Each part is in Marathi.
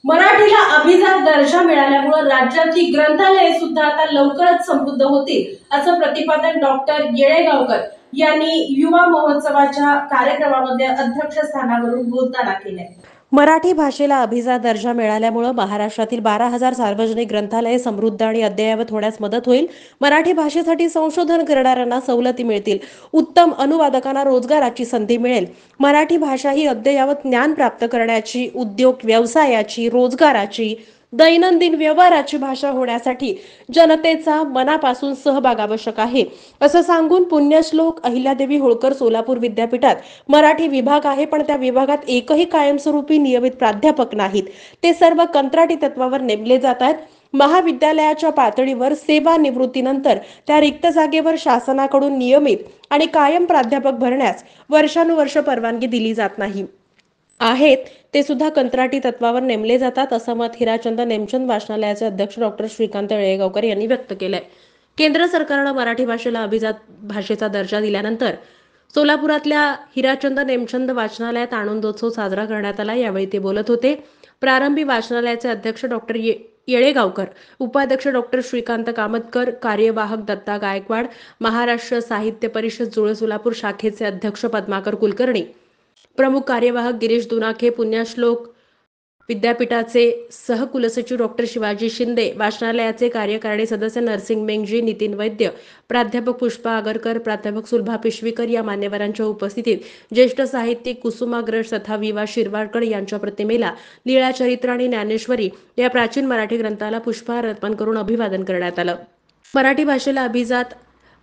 मराठीला अभिजात दर्जा मिळाल्यामुळे राज्यातली ग्रंथालये सुद्धा आता लवकरच समृद्ध होतील, असं प्रतिपादन डॉक्टर येळेगावकर यांनी युवा महोत्सवाच्या कार्यक्रमामध्ये अध्यक्षस्थानावरून बोलताना केले। मराठी भाषेला अभिजात दर्जा मिळाल्यामुळे महाराष्ट्रातील 12,000 सार्वजनिक ग्रंथालये समृद्ध आणि अद्ययावत होण्यास मदत होईल। मराठी भाषेसाठी संशोधन करणाऱ्यांना सवलती मिळतील, उत्तम अनुवादकांना रोजगाराची संधी मिळेल। मराठी भाषा ही अद्ययावत ज्ञान प्राप्त करण्याची, उद्योग व्यवसायाची, रोजगाराची, दैनंदिन व्यवहाराची भाषा होण्यासाठी जनतेचा मनापासून सहभाग आवश्यक आहे, असं सांगून पुण्यश्लोक अहिल्यादेवी होळकर सोलापूर विद्यापीठात मराठी विभाग आहे, पण त्या विभागात एकही कायमस्वरूपी नियमित प्राध्यापक नाहीत। ते सर्व कंत्राटी तत्वावर नेमले जात आहेत। महाविद्यालयाच्या पातळीवर सेवानिवृत्तीनंतर त्या रिक्त जागेवर शासनाकडून नियमित आणि कायम प्राध्यापक भरण्यास वर्षानुवर्ष परवानगी दिली जात नाही। आहेत ते सुद्धा कंत्राटी तत्वावर नेमले जातात, असं मत हिराचंद नेमचंद वाचनालयाचे अध्यक्ष डॉक्टर श्रीकांत येळेगावकर यांनी व्यक्त केलंय। केंद्र सरकारनं मराठी भाषेला अभिजात भाषेचा दर्जा दिल्यानंतर सोलापुरातल्या हिराचंद नेमचंद वाचनालयात आनंदोत्सव साजरा करण्यात आला। यावेळी ते बोलत होते। प्रारंभी वाचनालयाचे अध्यक्ष डॉक्टर येळेगावकर, उपाध्यक्ष डॉक्टर श्रीकांत कामतकर, कार्यवाहक दत्ता गायकवाड, महाराष्ट्र साहित्य परिषद जुळे सोलापूर शाखेचे अध्यक्ष पद्माकर कुलकर्णी, प्रमुख कार्यवाहक गिरीश दुनाखे, पुण्यश्लोक विद्यापीठाचे सहकुलसचिव डॉक्टर शिवाजी शिंदे, वाचनालयाचे कार्यकारिणी सदस्य नरसिंग मेंगजी, नितीन वैद्य, प्राध्यापक पुष्पा आगरकर, प्राध्यापक सुलभा पिशवीकर या मान्यवरांच्या उपस्थितीत ज्येष्ठ साहित्यिक कुसुमाग्रज तथा विवा शिरवाडकर यांच्या प्रतिमेला लीळाचरित्र आणि ज्ञानेश्वरी या प्राचीन मराठी ग्रंथाला पुष्पहार अर्पण करून अभिवादन करण्यात आलं। मराठी भाषेला अभिजात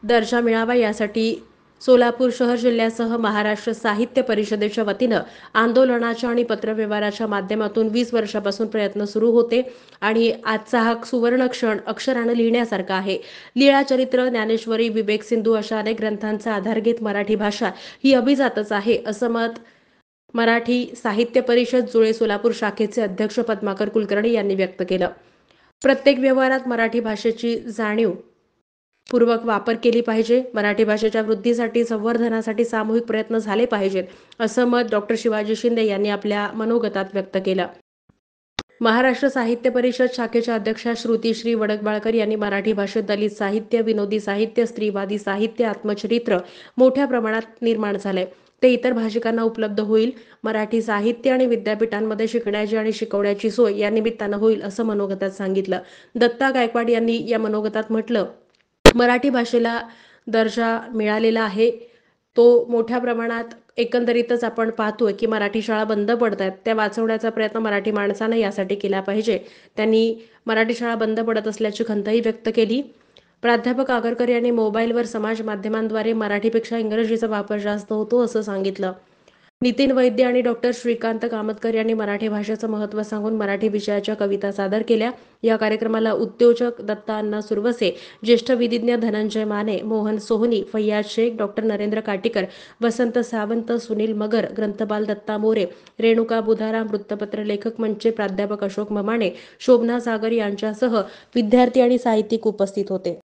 दर्जा मिळावा यासाठी सोलापूर शहर जिल्ह्यासह महाराष्ट्र साहित्य परिषदेच्या वतीनं आंदोलनाच्या आणि पत्रव्यवहाराच्या माध्यमातून 20 वर्षापासून प्रयत्न सुरू होते आणि आजचा हा सुवर्ण क्षण अक्षरानं लिहिण्यासारखा आहे। लीळाचरित्र, ज्ञानेश्वरी, विवेक सिंधू अशा अनेक ग्रंथांचा आधार घेत मराठी भाषा ही अभिजातच आहे, असं मत मराठी साहित्य परिषद जुळे सोलापूर शाखेचे अध्यक्ष पद्माकर कुलकर्णी यांनी व्यक्त केलं। प्रत्येक व्यवहारात मराठी भाषेची जाणीव पूर्वक वापर केली पाहिजे। मराठी भाषेच्या वृद्धीसाठी, संवर्धनासाठी सामूहिक प्रयत्न झाले पाहिजेत, असं मत डॉक्टर शिवाजी शिंदे यांनी आपल्या मनोगतात व्यक्त केलं। महाराष्ट्र साहित्य परिषद शाखेच्या अध्यक्षा श्रुतीश्री वडकबाळकर यांनी मराठी भाषेत दलित साहित्य, विनोदी साहित्य, स्त्रीवादी साहित्य, आत्मचरित्र मोठ्या प्रमाणात निर्माण झालंय, ते इतर भाषिकांना उपलब्ध होईल। मराठी साहित्य आणि विद्यापीठांमध्ये शिकण्याची आणि शिकवण्याची सोय या निमित्तानं होईल, असं मनोगतात सांगितलं। दत्ता गायकवाड यांनी या मनोगतात म्हटलं, मराठी भाषेला दर्जा मिळालेला आहे, तो मोठ्या प्रमाणात एकंदरीतच आपण पाहतोय की मराठी शाळा बंद पडत आहेत, त्या वाचवण्याचा प्रयत्न मराठी माणसानं यासाठी केला पाहिजे। त्यांनी मराठी शाळा बंद पडत असल्याची खंतही व्यक्त केली। प्राध्यापक आगरकर यांनी मोबाईलवर समाज माध्यमांद्वारे मराठीपेक्षा इंग्रजीचा वापर जास्त होतो, असं सांगितलं। नितीन वैद्य आणि डॉक्टर श्रीकांत कामतकर यांनी मराठी भाषेचं महत्त्व सांगून मराठी विषयाच्या कविता सादर केल्या। या कार्यक्रमाला उद्योजक दत्ता अण्णा सुरवसे, ज्येष्ठ विधिज्ञ धनंजय माने, मोहन सोहनी, फैयाज शेख, डॉक्टर नरेंद्र काटीकर, वसंत सावंत, सुनील मगर, ग्रंथपाल दत्ता मोरे, रेणुका बुधाराम, वृत्तपत्र लेखक मंचचे प्राध्यापक अशोक ममाणे, शोभना सागर यांच्यासह विद्यार्थी आणि साहित्यिक उपस्थित होते।